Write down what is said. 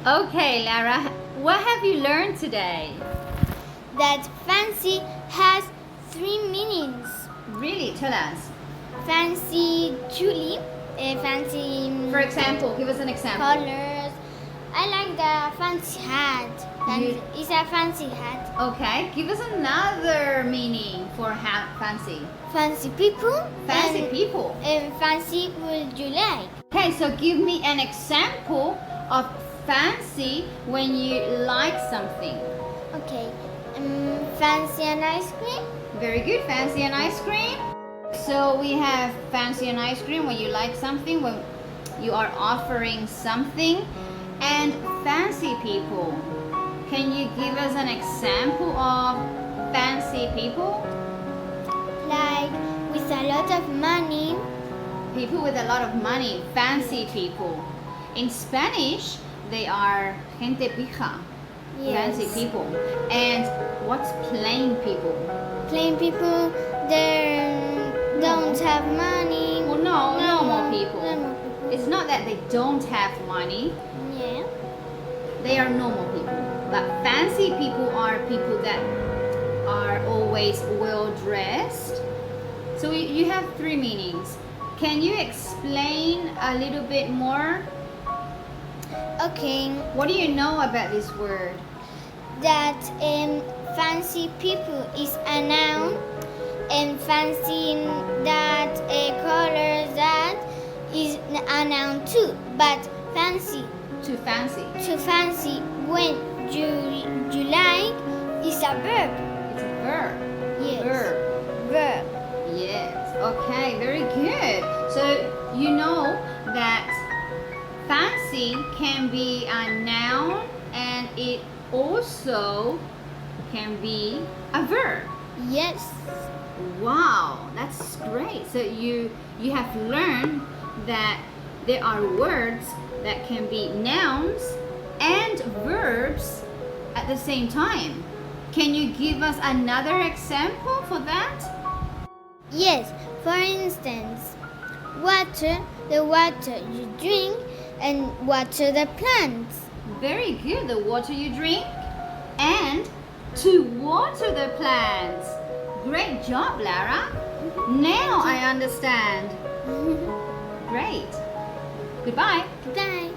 Okay, Lara, what have you learned today? That fancy has three meanings. Really, tell us. Fancy tulip, fancy For example, give us an example. colors. I like the fancy hat. You- It's a fancy hat. Okay, give us another meaning for fancy. Fancy people. Fancy and, people. And fancy would you like? Okay, so give me an example of fancy when you like something. Okay. Fancy and ice cream. Very good, fancy and ice cream. So we have fancy and ice cream when you like something, when you are offering something, and fancy people. Can you give us an example of fancy people? Like with a lot of money. People with a lot of money, fancy people. In Spanish, they are gente pija, fancy Yes. people. And what's plain people? Plain people, they don't have money. Well, no, normal people. Normal people. It's not that they don't have money, Yeah. they are normal people. But fancy people are people that are always well dressed. So you have three meanings. Can you explain a little bit more? Okay. What do you know about this word? That fancy people is a noun, and fancy that color that is a noun too. But fancy To fancy. to fancy when you like is a verb. It's a verb. Yes. Verb. Verb. Yes. Okay, very good. So you know that fancy can be a noun and it also can be a verb. Yes. Wow, that's great. So you have learned that there are words that can be nouns and verbs at the same time. Can you give us another example for that? Yes. For instance, water, the water you drink, and water the plants. Very good, the water you drink and to water the plants. Great job, Lara. Now I understand. Great. Goodbye. Goodbye.